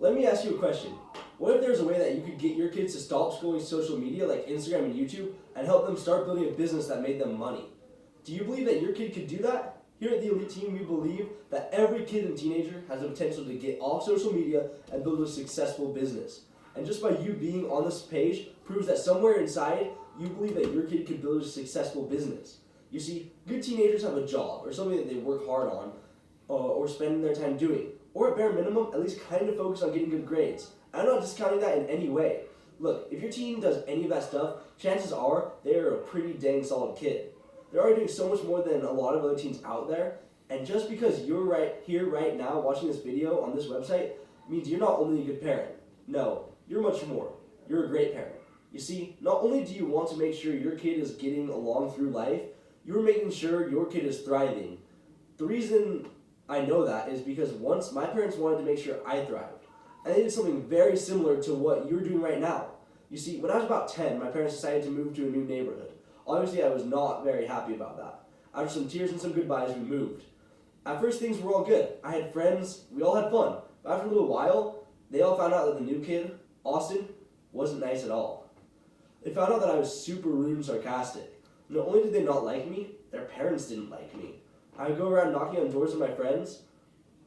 Let me ask you a question. What if there's a way that you could get your kids to stop scrolling social media like Instagram and YouTube and help them start building a business that made them money? Do you believe that your kid could do that? Here at the Elite Team, we believe that every kid and teenager has the potential to get off social media and build a successful business. And just by you being on this page proves that somewhere inside, you believe that your kid could build a successful business. You see, good teenagers have a job or something that they work hard on or spend their time doing. Or at bare minimum, at least kind of focus on getting good grades. I'm not discounting that in any way. Look, if your teen does any of that stuff, chances are they are a pretty dang solid kid. They're already doing so much more than a lot of other teens out there, and just because you're right here right now watching this video on this website means you're not only a good parent. No, you're much more. You're a great parent. You see, not only do you want to make sure your kid is getting along through life, you're making sure your kid is thriving. The reason I know that is because once my parents wanted to make sure I thrived, and they did something very similar to what you're doing right now. You see, when I was about 10, my parents decided to move to a new neighborhood. Obviously, I was not very happy about that. After some tears and some goodbyes, we moved. At first, things were all good. I had friends, we all had fun. But after a little while, they all found out that the new kid, Austin, wasn't nice at all. They found out that I was super rude and sarcastic. Not only did they not like me, their parents didn't like me. I would go around knocking on doors of my friends.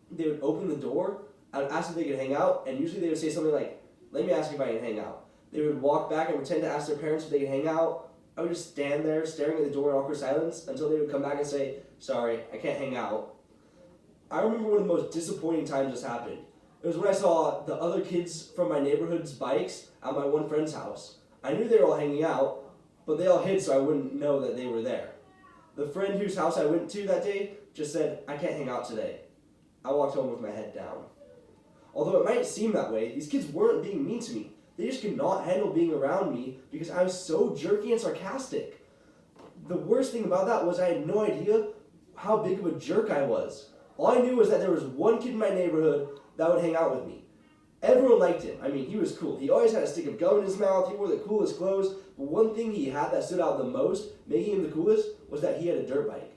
They would open the door. I would ask if they could hang out, and usually they would say something like, "Let me ask if I can hang out." They would walk back and pretend to ask their parents if they could hang out. I would just stand there staring at the door in awkward silence until they would come back and say, "Sorry, I can't hang out." I remember one of the most disappointing times this happened. It was when I saw the other kids from my neighborhood's bikes at my one friend's house. I knew they were all hanging out, but they all hid so I wouldn't know that they were there. The friend whose house I went to that day just said, "I can't hang out today." I walked home with my head down. Although it might seem that way, these kids weren't being mean to me. They just could not handle being around me because I was so jerky and sarcastic. The worst thing about that was I had no idea how big of a jerk I was. All I knew was that there was one kid in my neighborhood that would hang out with me. Everyone liked him. I mean, he was cool. He always had a stick of gum in his mouth. He wore the coolest clothes. But one thing he had that stood out the most, making him the coolest, was that he had a dirt bike.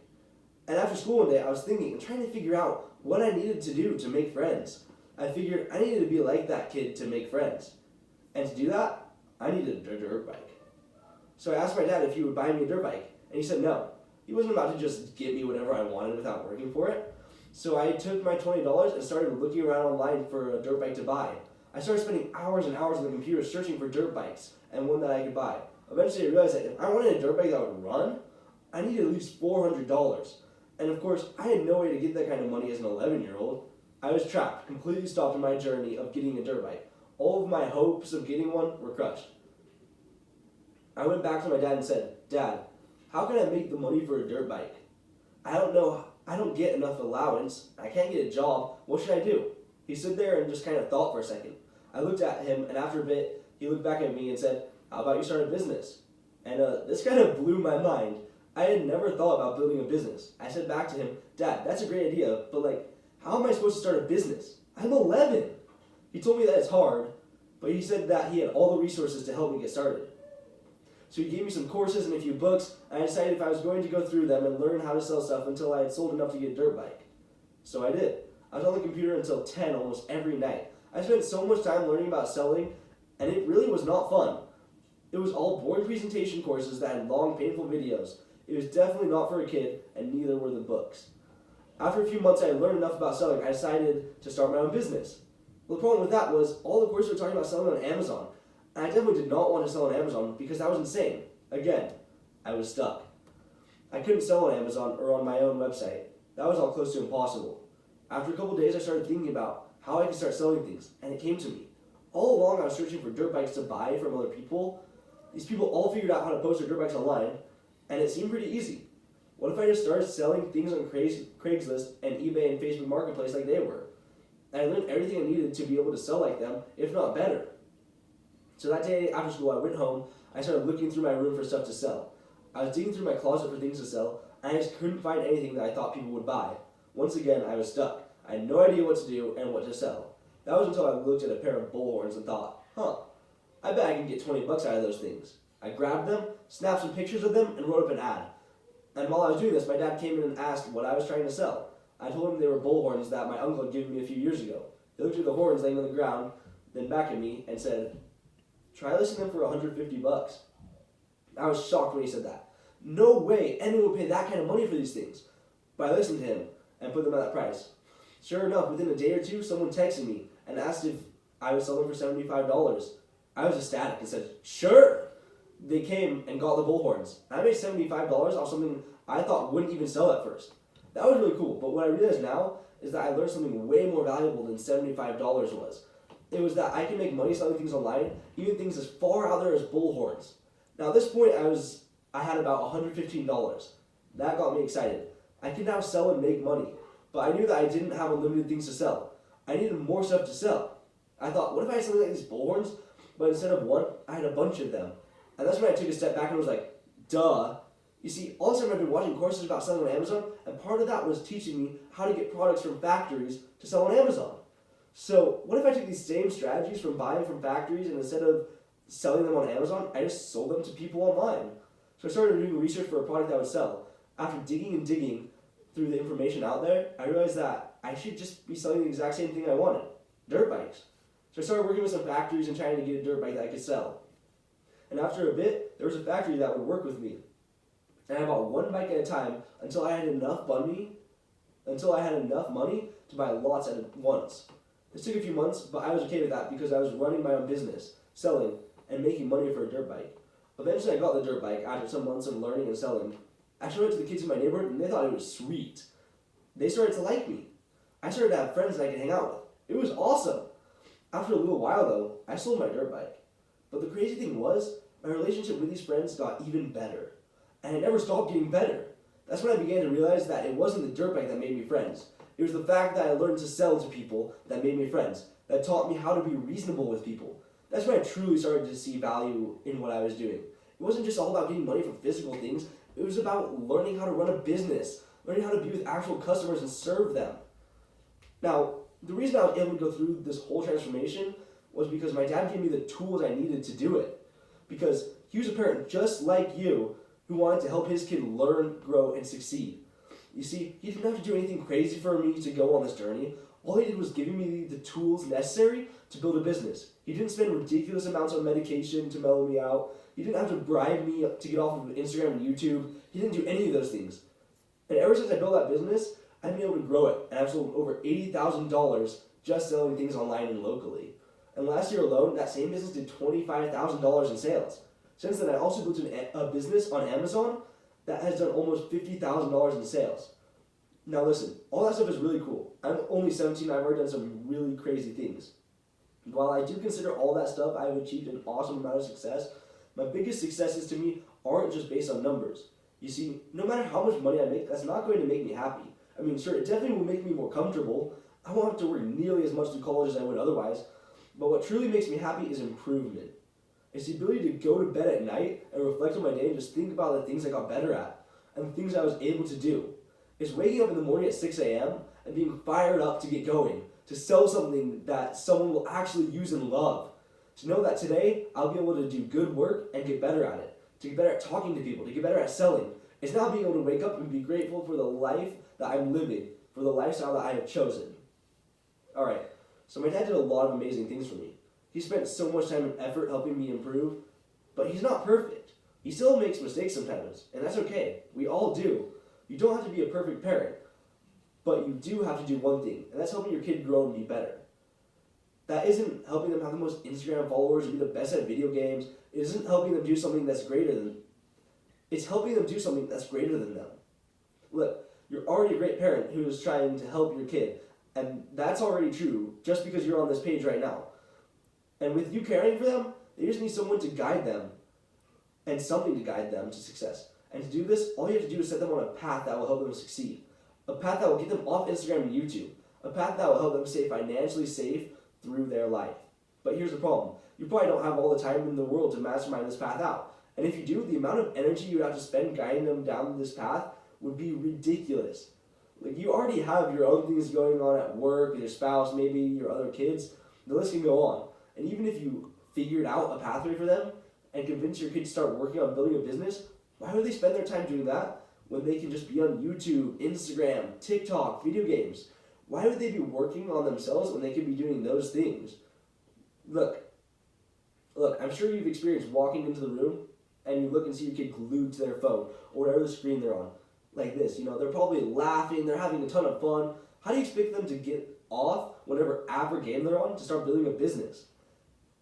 And after school one day, I was thinking and trying to figure out what I needed to do to make friends. I figured I needed to be like that kid to make friends. And to do that, I needed a dirt bike. So I asked my dad if he would buy me a dirt bike, and he said no. He wasn't about to just give me whatever I wanted without working for it. So I took my $20 and started looking around online for a dirt bike to buy. I started spending hours and hours on the computer searching for dirt bikes and one that I could buy. Eventually I realized that if I wanted a dirt bike that would run, I needed at least $400. And of course, I had no way to get that kind of money as an 11-year-old. I was trapped, completely stopped in my journey of getting a dirt bike. All of my hopes of getting one were crushed. I went back to my dad and said, "Dad, how can I make the money for a dirt bike? I don't know. I don't get enough allowance. I can't get a job. What should I do?" He stood there and just kind of thought for a second. I looked at him, and after a bit, he looked back at me and said, "How about you start a business?" And this kind of blew my mind. I had never thought about building a business. I said back to him, "Dad, that's a great idea, but how am I supposed to start a business? I'm 11. He told me that it's hard, but he said that he had all the resources to help me get started. So he gave me some courses and a few books, and I decided if I was going to go through them and learn how to sell stuff until I had sold enough to get a dirt bike. So I did. I was on the computer until 10 almost every night. I spent so much time learning about selling, and it really was not fun. It was all boring presentation courses that had long, painful videos. It was definitely not for a kid, and neither were the books. After a few months I had learned enough about selling, I decided to start my own business. Well, the problem with that was all the courses were talking about selling on Amazon. And I definitely did not want to sell on Amazon because that was insane. Again, I was stuck. I couldn't sell on Amazon or on my own website. That was all close to impossible. After a couple days, I started thinking about how I could start selling things, and it came to me. All along, I was searching for dirt bikes to buy from other people. These people all figured out how to post their dirt bikes online, and it seemed pretty easy. What if I just started selling things on Craigslist and eBay and Facebook Marketplace like they were? And I learned everything I needed to be able to sell like them, if not better. So that day after school, I went home. I started looking through my room for stuff to sell. I was digging through my closet for things to sell, and I just couldn't find anything that I thought people would buy. Once again, I was stuck. I had no idea what to do and what to sell. That was until I looked at a pair of bullhorns and thought, I bet I can get $20 out of those things. I grabbed them, snapped some pictures of them, and wrote up an ad. And while I was doing this, my dad came in and asked what I was trying to sell. I told him they were bullhorns that my uncle had given me a few years ago. He looked at the horns laying on the ground, then back at me and said, "Try listing them for $150. I was shocked when he said that. No way anyone would pay that kind of money for these things. But I listened to him and put them at that price. Sure enough, within a day or two, someone texted me and asked if I would sell them for $75. I was ecstatic and said, "Sure!" They came and got the bullhorns. I made $75 off something I thought wouldn't even sell at first. That was really cool, but what I realize now is that I learned something way more valuable than $75 was. It was that I can make money selling things online, even things as far out there as bullhorns. Now at this point, I had about $115. That got me excited. I could now sell and make money, but I knew that I didn't have unlimited things to sell. I needed more stuff to sell. I thought, what if I had something like these bullhorns, but instead of one, I had a bunch of them. And that's when I took a step back and was like, duh. You see, all this time I've been watching courses about selling on Amazon, and part of that was teaching me how to get products from factories to sell on Amazon. So what if I took these same strategies from buying from factories, and instead of selling them on Amazon, I just sold them to people online? So I started doing research for a product that would sell. After digging and digging through the information out there, I realized that I should just be selling the exact same thing I wanted, dirt bikes. So I started working with some factories and trying to get a dirt bike that I could sell. And after a bit, there was a factory that would work with me. And I bought one bike at a time until I had enough money to buy lots at once. This took a few months, but I was okay with that because I was running my own business, selling, and making money for a dirt bike. Eventually I got the dirt bike after some months of learning and selling. I showed it to the kids in my neighborhood and they thought it was sweet. They started to like me. I started to have friends that I could hang out with. It was awesome. After a little while though, I sold my dirt bike. But the crazy thing was, my relationship with these friends got even better. And it never stopped getting better. That's when I began to realize that it wasn't the dirt bike that made me friends. It was the fact that I learned to sell to people that made me friends, that taught me how to be reasonable with people. That's when I truly started to see value in what I was doing. It wasn't just all about getting money from physical things, it was about learning how to run a business, learning how to be with actual customers and serve them. Now, the reason I was able to go through this whole transformation was because my dad gave me the tools I needed to do it. Because he was a parent just like you who wanted to help his kid learn, grow, and succeed. You see, he didn't have to do anything crazy for me to go on this journey. All he did was giving me the tools necessary to build a business. He didn't spend ridiculous amounts on medication to mellow me out. He didn't have to bribe me to get off of Instagram and YouTube. He didn't do any of those things. And ever since I built that business, I've been able to grow it. And I've sold over $80,000 just selling things online and locally. And last year alone, that same business did $25,000 in sales. Since then, I also built a business on Amazon that has done almost $50,000 in sales. Now listen, all that stuff is really cool. I'm only 17, I've already done some really crazy things. While I do consider all that stuff I've achieved an awesome amount of success, my biggest successes to me aren't just based on numbers. You see, no matter how much money I make, that's not going to make me happy. I mean, sure, it definitely will make me more comfortable. I won't have to work nearly as much through college as I would otherwise. But what truly makes me happy is improvement. It's the ability to go to bed at night and reflect on my day and just think about the things I got better at and the things I was able to do. It's waking up in the morning at 6 a.m. and being fired up to get going, to sell something that someone will actually use and love. To know that today I'll be able to do good work and get better at it, to get better at talking to people, to get better at selling. It's now being able to wake up and be grateful for the life that I'm living, for the lifestyle that I have chosen. Alright, so my dad did a lot of amazing things for me. He spent so much time and effort helping me improve, but he's not perfect. He still makes mistakes sometimes, and that's okay. We all do. You don't have to be a perfect parent, but you do have to do one thing, and that's helping your kid grow and be better. That isn't helping them have the most Instagram followers or be the best at video games. It isn't helping them do something that's greater than them. It's helping them do something that's greater than them. Look, you're already a great parent who is trying to help your kid, and that's already true just because you're on this page right now. And with you caring for them, they just need someone to guide them and something to guide them to success. And to do this, all you have to do is set them on a path that will help them succeed. A path that will get them off Instagram and YouTube. A path that will help them stay financially safe through their life. But here's the problem. You probably don't have all the time in the world to mastermind this path out. And if you do, the amount of energy you would have to spend guiding them down this path would be ridiculous. Like, you already have your own things going on at work, with your spouse, maybe your other kids. The list can go on. And even if you figured out a pathway for them and convince your kids to start working on building a business, why would they spend their time doing that when they can just be on YouTube, Instagram, TikTok, video games? Why would they be working on themselves when they could be doing those things? Look, I'm sure you've experienced walking into the room and you look and see your kid glued to their phone or whatever the screen they're on. Like this, they're probably laughing, they're having a ton of fun. How do you expect them to get off whatever app or game they're on to start building a business?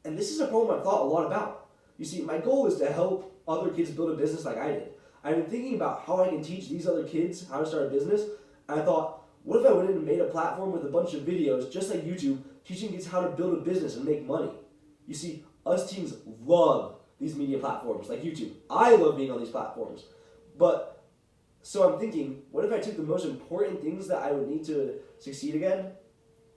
And this is a problem I've thought a lot about. You see, my goal is to help other kids build a business like I did. I've been thinking about how I can teach these other kids how to start a business, and I thought, what if I went in and made a platform with a bunch of videos, just like YouTube, teaching kids how to build a business and make money? You see, us teens love these media platforms, like YouTube. I love being on these platforms. So I'm thinking, what if I took the most important things that I would need to succeed again,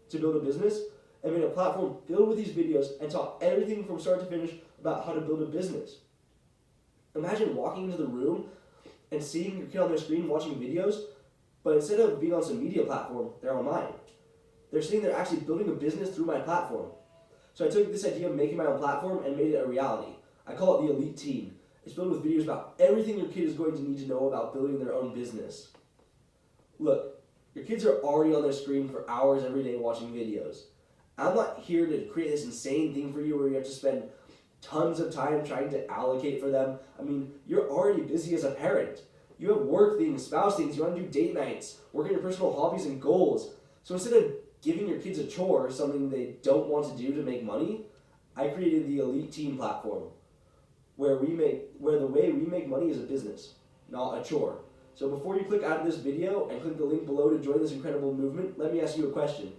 to build a business, and made a platform filled with these videos and taught everything from start to finish about how to build a business? Imagine walking into the room and seeing your kid on their screen watching videos, but instead of being on some media platform, they're on mine. They're sitting there actually building a business through my platform. So I took this idea of making my own platform and made it a reality. I call it the Elite Teen. It's filled with videos about everything your kid is going to need to know about building their own business. Look, your kids are already on their screen for hours every day watching videos. I'm not here to create this insane thing for you where you have to spend tons of time trying to allocate for them. I mean, you're already busy as a parent. You have work things, spouse things, you want to do date nights, work on your personal hobbies and goals. So instead of giving your kids a chore, something they don't want to do to make money, I created the Elite Teen platform, where the way we make money is a business, not a chore. So before you click out of this video and click the link below to join this incredible movement, let me ask you a question.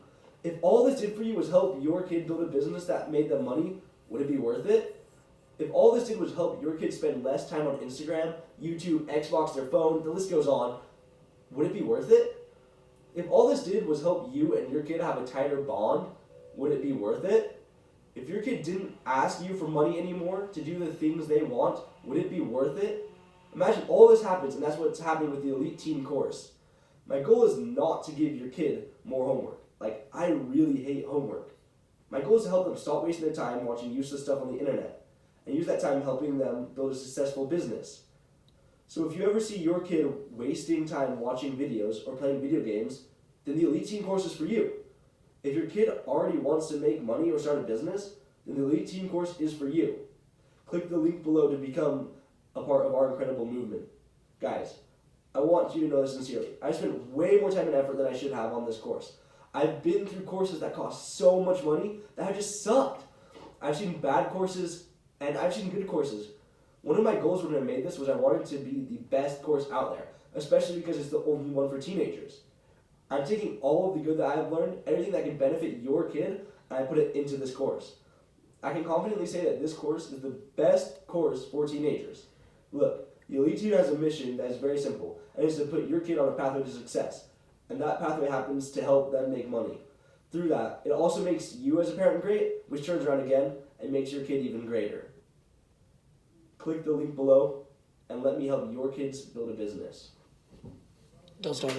If all this did for you was help your kid build a business that made them money, would it be worth it? If all this did was help your kids spend less time on Instagram, YouTube, Xbox, their phone, the list goes on, would it be worth it? If all this did was help you and your kid have a tighter bond, would it be worth it? If your kid didn't ask you for money anymore to do the things they want, would it be worth it? Imagine all this happens, and that's what's happening with the Elite Teen course. My goal is not to give your kid more homework. Like, I really hate homework. My goal is to help them stop wasting their time watching useless stuff on the internet and use that time helping them build a successful business. So if you ever see your kid wasting time watching videos or playing video games, then the Elite Teen course is for you. If your kid already wants to make money or start a business, then the Elite Teen course is for you. Click the link below to become a part of our incredible movement. Guys, I want you to know this sincerely. I spent way more time and effort than I should have on this course. I've been through courses that cost so much money that have just sucked. I've seen bad courses and I've seen good courses. One of my goals when I made this was I wanted to be the best course out there, especially because it's the only one for teenagers. I'm taking all of the good that I've learned, everything that can benefit your kid, and I put it into this course. I can confidently say that this course is the best course for teenagers. Look, the Elite Teen has a mission that is very simple, and it's to put your kid on a pathway to success. And that pathway happens to help them make money. Through that, it also makes you as a parent great, which turns around again and makes your kid even greater. Click the link below and let me help your kids build a business. Don't start.